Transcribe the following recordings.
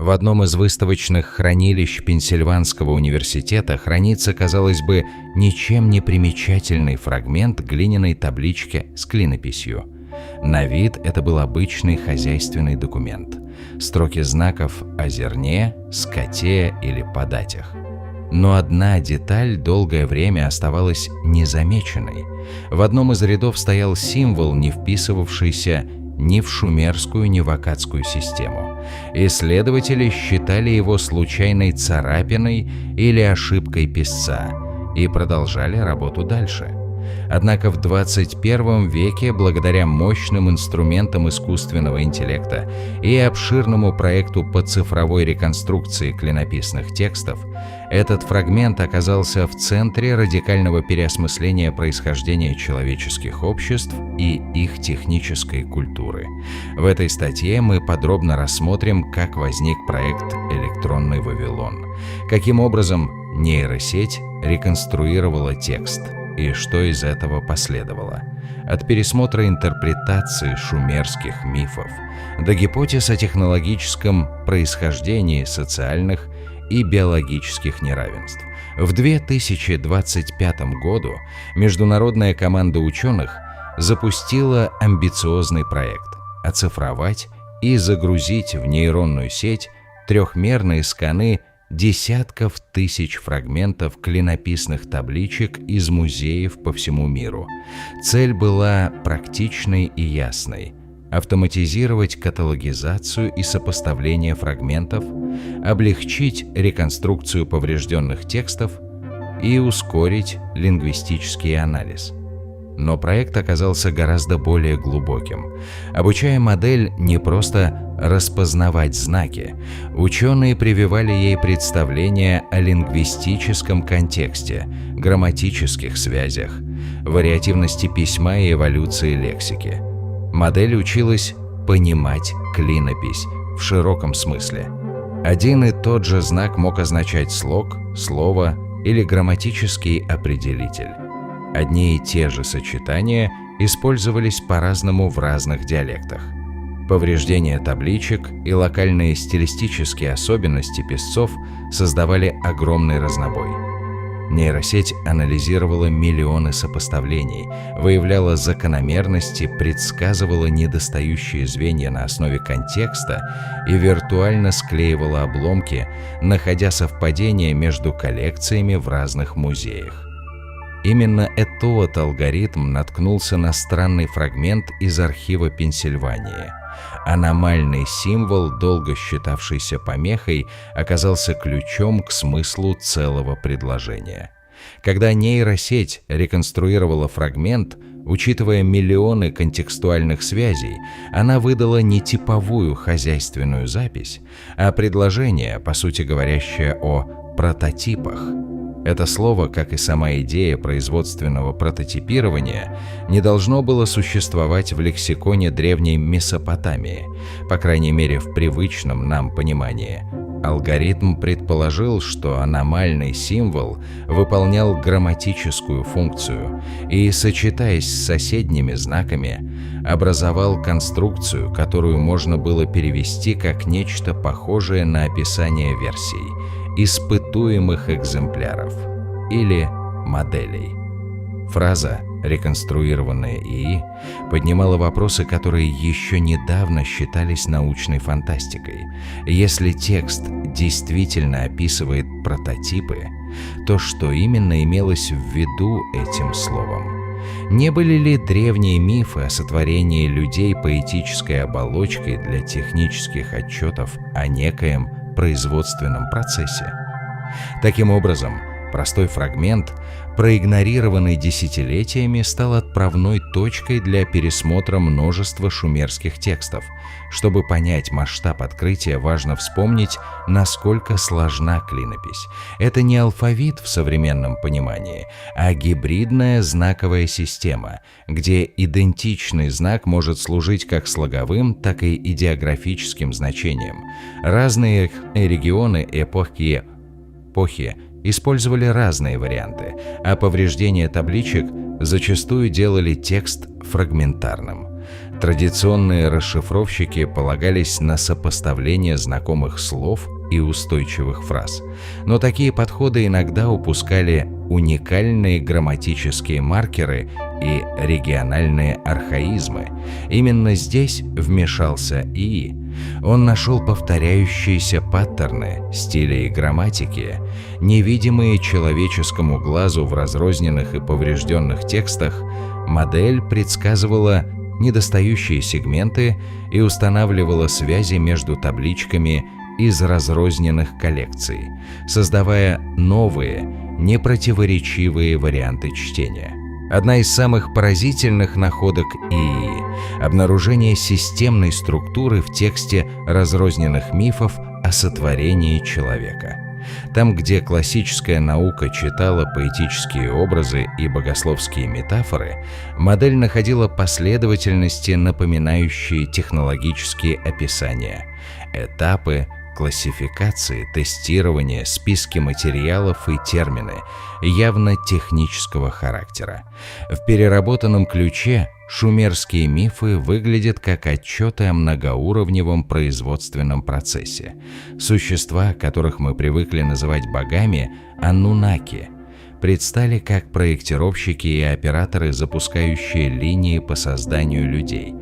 В одном из выставочных хранилищ Пенсильванского университета хранится, казалось бы, ничем не примечательный фрагмент глиняной таблички с клинописью. На вид это был обычный хозяйственный документ. Строки знаков о зерне, скоте или податях. Но одна деталь долгое время оставалась незамеченной. В одном из рядов стоял символ, не вписывавшийся ни в шумерскую, ни в аккадскую систему. Исследователи считали его случайной царапиной или ошибкой писца и продолжали работу дальше. Однако в 21 веке, благодаря мощным инструментам искусственного интеллекта и обширному проекту по цифровой реконструкции клинописных текстов, этот фрагмент оказался в центре радикального переосмысления происхождения человеческих обществ и их технической культуры. В этой статье мы подробно рассмотрим, как возник проект «Электронный Вавилон», каким образом нейросеть реконструировала текст и что из этого последовало. От пересмотра интерпретации шумерских мифов до гипотез о технологическом происхождении социальных и биологических неравенств. В 2025 году международная команда ученых запустила амбициозный проект – оцифровать и загрузить в нейронную сеть трехмерные сканы десятков тысяч фрагментов клинописных табличек из музеев по всему миру. Цель была практичной и ясной – автоматизировать каталогизацию и сопоставление фрагментов, облегчить реконструкцию поврежденных текстов и ускорить лингвистический анализ. Но проект оказался гораздо более глубоким. Обучая модель не просто распознавать знаки, ученые прививали ей представление о лингвистическом контексте, грамматических связях, вариативности письма и эволюции лексики. Модель училась понимать клинопись в широком смысле. Один и тот же знак мог означать слог, слово или грамматический определитель. Одни и те же сочетания использовались по-разному в разных диалектах. Повреждения табличек и локальные стилистические особенности писцов создавали огромный разнобой. Нейросеть анализировала миллионы сопоставлений, выявляла закономерности, предсказывала недостающие звенья на основе контекста и виртуально склеивала обломки, находя совпадения между коллекциями в разных музеях. Именно этот алгоритм наткнулся на странный фрагмент из архива Пенсильвании. Аномальный символ, долго считавшийся помехой, оказался ключом к смыслу целого предложения. Когда нейросеть реконструировала фрагмент, учитывая миллионы контекстуальных связей, она выдала не типовую хозяйственную запись, а предложение, по сути говорящее о прототипах. Это слово, как и сама идея производственного прототипирования, не должно было существовать в лексиконе древней Месопотамии, по крайней мере в привычном нам понимании. Алгоритм предположил, что аномальный символ выполнял грамматическую функцию и, сочетаясь с соседними знаками, образовал конструкцию, которую можно было перевести как нечто похожее на описание версий, испытуемых экземпляров или моделей. Фраза «реконструированная ИИ» поднимала вопросы, которые еще недавно считались научной фантастикой. Если текст действительно описывает прототипы, то что именно имелось в виду этим словом? Не были ли древние мифы о сотворении людей поэтической оболочкой для технических отчетов о некоем производственном процессе? Таким образом, простой фрагмент, проигнорированный десятилетиями, стал отправной точкой для пересмотра множества шумерских текстов. Чтобы понять масштаб открытия, важно вспомнить, насколько сложна клинопись. Это не алфавит в современном понимании, а гибридная знаковая система, где идентичный знак может служить как слоговым, так и идеографическим значением. Разные регионы эпохи использовали разные варианты, а повреждения табличек зачастую делали текст фрагментарным. Традиционные расшифровщики полагались на сопоставление знакомых слов и устойчивых фраз, но такие подходы иногда упускали уникальные грамматические маркеры и региональные архаизмы. Именно здесь вмешался ИИ. Он нашел повторяющиеся паттерны, стили и грамматики, невидимые человеческому глазу в разрозненных и поврежденных текстах. Модель предсказывала недостающие сегменты и устанавливала связи между табличками из разрозненных коллекций, создавая новые, непротиворечивые варианты чтения. Одна из самых поразительных находок ИИ – обнаружение системной структуры в тексте разрозненных мифов о сотворении человека. Там, где классическая наука читала поэтические образы и богословские метафоры, модель находила последовательности, напоминающие технологические описания, этапы, классификации, тестирования, списки материалов и термины явно технического характера. В переработанном ключе шумерские мифы выглядят как отчеты о многоуровневом производственном процессе. Существа, которых мы привыкли называть богами, аннунаки, предстали как проектировщики и операторы, запускающие линии по созданию людей.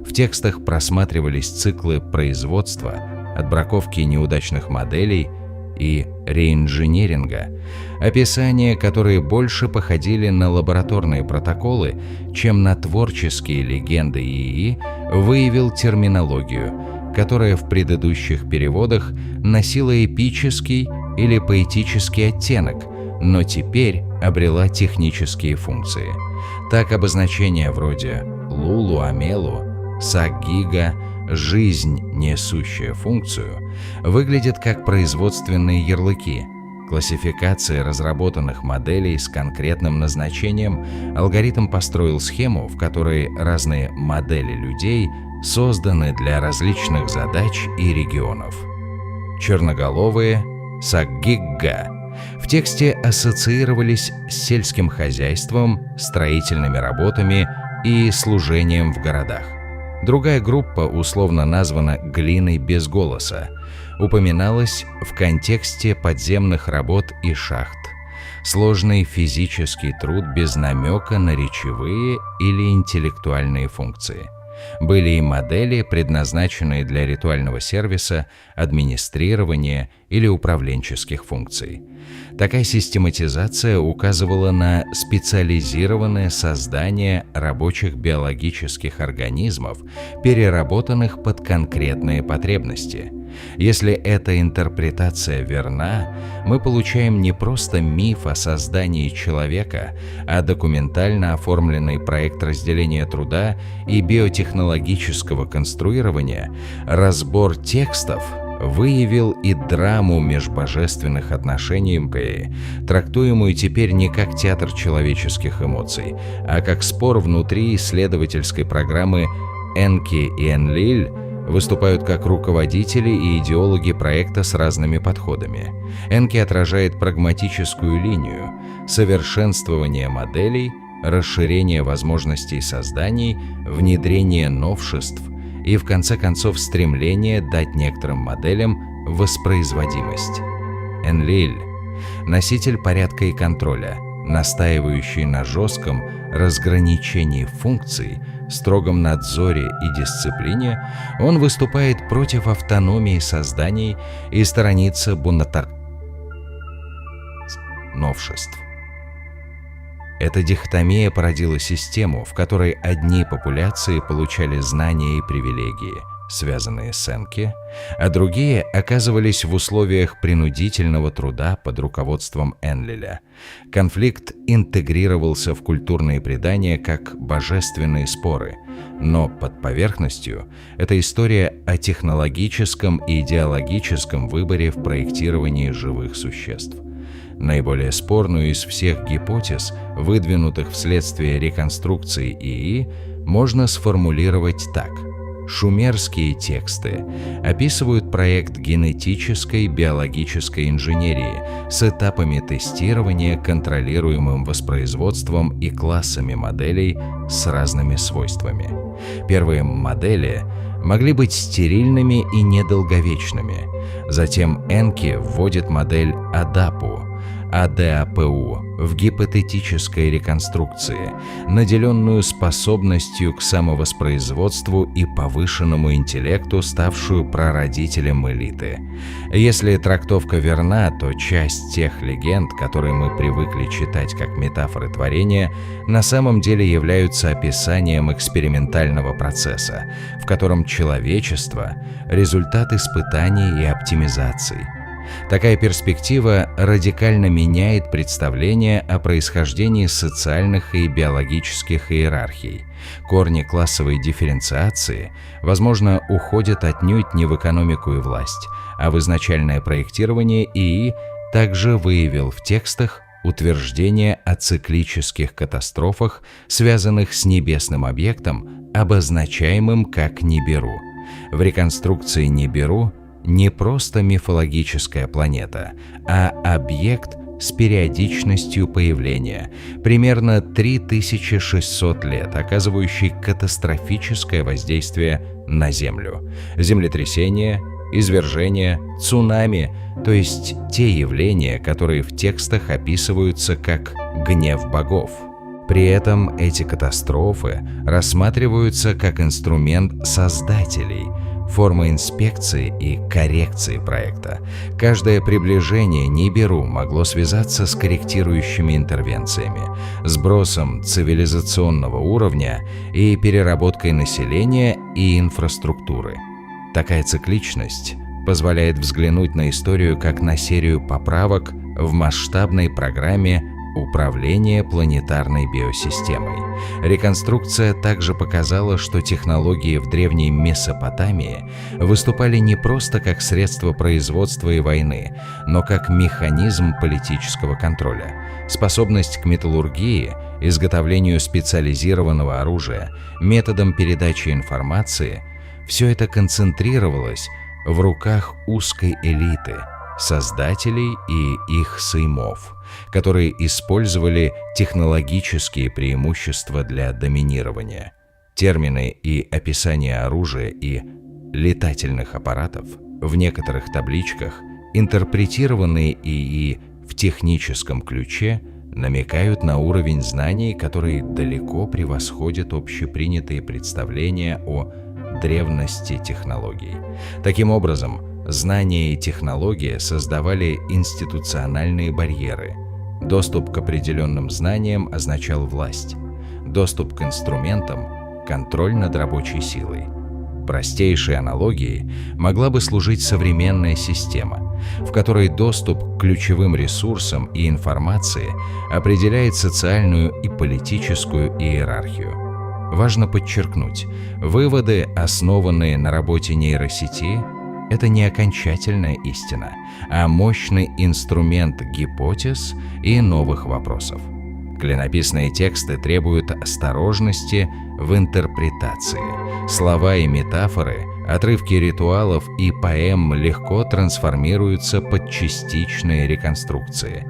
В текстах просматривались циклы производства, отбраковки неудачных моделей и реинжиниринга, описания, которые больше походили на лабораторные протоколы, чем на творческие легенды ИИ, выявил терминологию, которая в предыдущих переводах носила эпический или поэтический оттенок, но теперь обрела технические функции. Так обозначения вроде «лулу амелу», «сагига», «жизнь, несущая функцию» выглядят как производственные ярлыки. Классификация разработанных моделей с конкретным назначением, алгоритм построил схему, в которой разные модели людей созданы для различных задач и регионов. Черноголовые – сагигга. В тексте ассоциировались с сельским хозяйством, строительными работами и служением в городах. Другая группа, условно названа «глиной без голоса», упоминалась в контексте подземных работ и шахт. Сложный физический труд без намека на речевые или интеллектуальные функции. Были и модели, предназначенные для ритуального сервиса, администрирования или управленческих функций. Такая систематизация указывала на специализированное создание рабочих биологических организмов, переработанных под конкретные потребности. Если эта интерпретация верна, мы получаем не просто миф о создании человека, а документально оформленный проект разделения труда и биотехнологического конструирования. Разбор текстов выявил и драму межбожественных отношений, трактуемую теперь не как театр человеческих эмоций, а как спор внутри исследовательской программы. Энки и Энлиль выступают как руководители и идеологи проекта с разными подходами. Энки отражает прагматическую линию, совершенствование моделей, расширение возможностей созданий, внедрение новшеств и, в конце концов, стремление дать некоторым моделям воспроизводимость. Энлиль – носитель порядка и контроля, настаивающий на жестком разграничении функций, строгом надзоре и дисциплине. Он выступает против автономии созданий и сторонится новшеств. Эта дихотомия породила систему, в которой одни популяции получали знания и привилегии, связанные с Энки, а другие оказывались в условиях принудительного труда под руководством Энлиля. Конфликт интегрировался в культурные предания как божественные споры, но под поверхностью это история о технологическом и идеологическом выборе в проектировании живых существ. Наиболее спорную из всех гипотез, выдвинутых вследствие реконструкции ИИ, можно сформулировать так. Шумерские тексты описывают проект генетической биологической инженерии с этапами тестирования, контролируемым воспроизводством и классами моделей с разными свойствами. Первые модели могли быть стерильными и недолговечными. Затем Энки вводит модель АДАПУ в гипотетической реконструкции, наделенную способностью к самовоспроизводству и повышенному интеллекту, ставшую прародителем элиты. Если трактовка верна, то часть тех легенд, которые мы привыкли читать как метафоры творения, на самом деле являются описанием экспериментального процесса, в котором человечество – результат испытаний и оптимизаций. Такая перспектива радикально меняет представление о происхождении социальных и биологических иерархий. Корни классовой дифференциации, возможно, уходят отнюдь не в экономику и власть, а в изначальное проектирование ИИ также выявил в текстах утверждение о циклических катастрофах, связанных с небесным объектом, обозначаемым как Нибиру. В реконструкции Нибиру не просто мифологическая планета, а объект с периодичностью появления, примерно 3600 лет, оказывающий катастрофическое воздействие на Землю. Землетрясения, извержения, цунами, то есть те явления, которые в текстах описываются как гнев богов. При этом эти катастрофы рассматриваются как инструмент создателей, форма инспекции и коррекции проекта. Каждое приближение Нибиру могло связаться с корректирующими интервенциями, сбросом цивилизационного уровня и переработкой населения и инфраструктуры. Такая цикличность позволяет взглянуть на историю как на серию поправок в масштабной программе управления планетарной биосистемой. Реконструкция также показала, что технологии в древней Месопотамии выступали не просто как средство производства и войны, но как механизм политического контроля. Способность к металлургии, изготовлению специализированного оружия, методам передачи информации – все это концентрировалось в руках узкой элиты, создателей и их сыновей, которые использовали технологические преимущества для доминирования. Термины и описания оружия и летательных аппаратов в некоторых табличках, интерпретированные ИИ в техническом ключе, намекают на уровень знаний, который далеко превосходит общепринятые представления о древности технологий. Таким образом, знания и технология создавали институциональные барьеры. Доступ к определенным знаниям означал власть. Доступ к инструментам – контроль над рабочей силой. Простейшей аналогией могла бы служить современная система, в которой доступ к ключевым ресурсам и информации определяет социальную и политическую иерархию. Важно подчеркнуть, выводы, основанные на работе нейросети, это не окончательная истина, а мощный инструмент гипотез и новых вопросов. Клинописные тексты требуют осторожности в интерпретации. Слова и метафоры, отрывки ритуалов и поэм легко трансформируются под частичные реконструкции.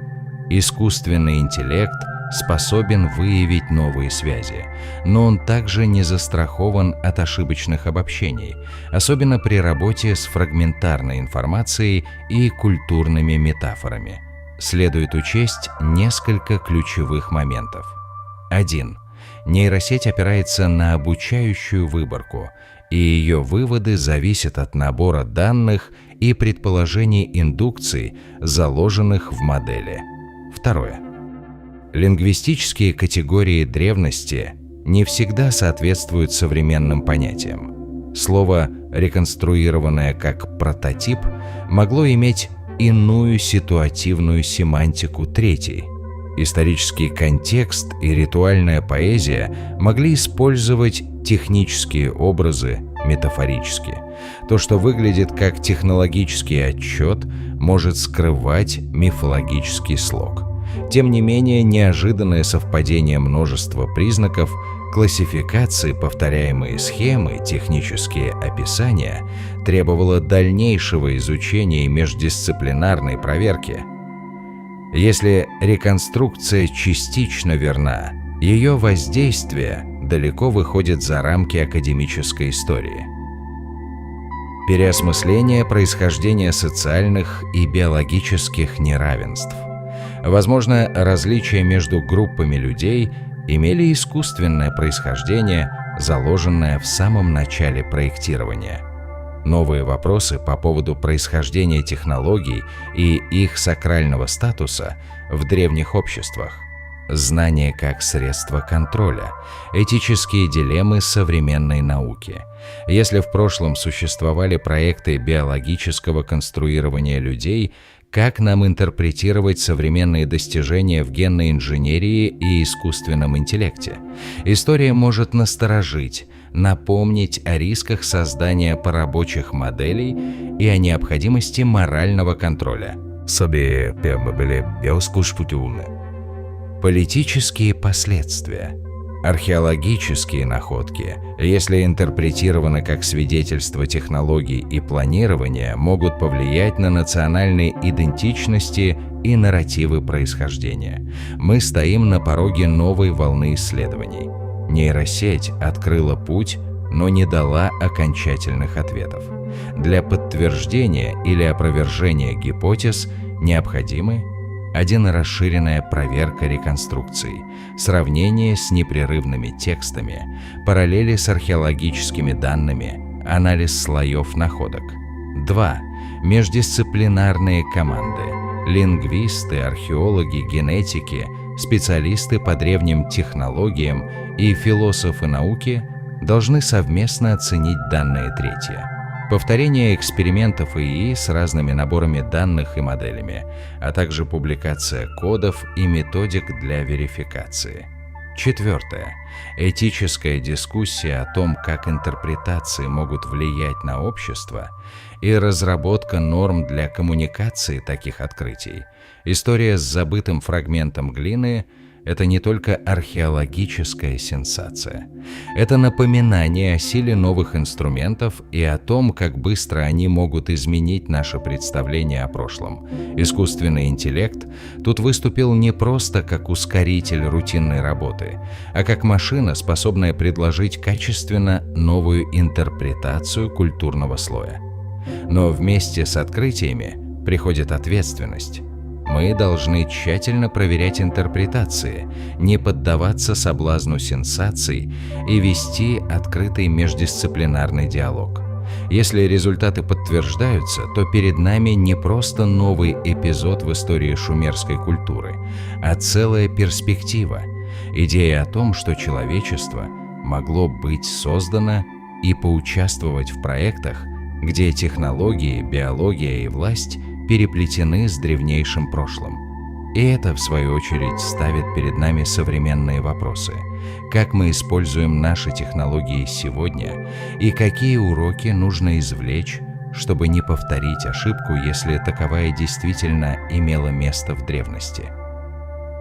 Искусственный интеллект способен выявить новые связи, но он также не застрахован от ошибочных обобщений, особенно при работе с фрагментарной информацией и культурными метафорами. Следует учесть несколько ключевых моментов. 1. Нейросеть опирается на обучающую выборку, и ее выводы зависят от набора данных и предположений индукций, заложенных в модели. 2. Лингвистические категории древности не всегда соответствуют современным понятиям. Слово, реконструированное как прототип, могло иметь иную ситуативную семантику. 3. Исторический контекст и ритуальная поэзия могли использовать технические образы метафорически. То, что выглядит как технологический отчет, может скрывать мифологический слог. Тем не менее, неожиданное совпадение множества признаков Классификации, повторяемые схемы, технические описания требовало дальнейшего изучения и междисциплинарной проверки. Если реконструкция частично верна, ее воздействие далеко выходит за рамки академической истории. Переосмысление происхождения социальных и биологических неравенств. Возможно, различия между группами людей имели искусственное происхождение, заложенное в самом начале проектирования. Новые вопросы по поводу происхождения технологий и их сакрального статуса в древних обществах. Знание как средство контроля. Этические дилеммы современной науки. Если в прошлом существовали проекты биологического конструирования людей, как нам интерпретировать современные достижения в генной инженерии и искусственном интеллекте? История может насторожить, напомнить о рисках создания порабочих моделей и о необходимости морального контроля. Политические последствия. Археологические находки, если интерпретированы как свидетельство технологий и планирования, могут повлиять на национальные идентичности и нарративы происхождения. Мы стоим на пороге новой волны исследований. Нейросеть открыла путь, но не дала окончательных ответов. Для подтверждения или опровержения гипотез необходимы расширенная проверка реконструкций, сравнение с непрерывными текстами, параллели с археологическими данными, анализ слоев находок. 2. Междисциплинарные команды. Лингвисты, археологи, генетики, специалисты по древним технологиям и философы науки должны совместно оценить данные. 3. Повторение экспериментов ИИ с разными наборами данных и моделями, а также публикация кодов и методик для верификации. 4. Этическая дискуссия о том, как интерпретации могут влиять на общество, и разработка норм для коммуникации таких открытий. История с забытым фрагментом глины – это не только археологическая сенсация. Это напоминание о силе новых инструментов и о том, как быстро они могут изменить наше представление о прошлом. Искусственный интеллект тут выступил не просто как ускоритель рутинной работы, а как машина, способная предложить качественно новую интерпретацию культурного слоя. Но вместе с открытиями приходит ответственность. Мы должны тщательно проверять интерпретации, не поддаваться соблазну сенсаций и вести открытый междисциплинарный диалог. Если результаты подтверждаются, то перед нами не просто новый эпизод в истории шумерской культуры, а целая перспектива, идея о том, что человечество могло быть создано и поучаствовать в проектах, где технологии, биология и власть переплетены с древнейшим прошлым. И это, в свою очередь, ставит перед нами современные вопросы. Как мы используем наши технологии сегодня и какие уроки нужно извлечь, чтобы не повторить ошибку, если таковая действительно имела место в древности.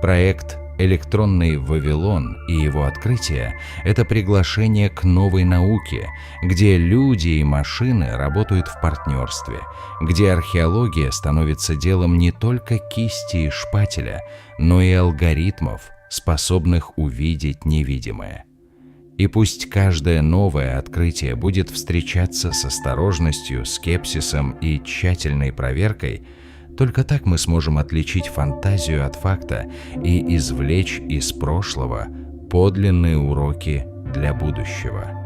Проект «Электронный Вавилон» и его открытие – это приглашение к новой науке, где люди и машины работают в партнерстве, где археология становится делом не только кисти и шпателя, но и алгоритмов, способных увидеть невидимое. И пусть каждое новое открытие будет встречаться с осторожностью, скепсисом и тщательной проверкой, только так мы сможем отличить фантазию от факта и извлечь из прошлого подлинные уроки для будущего.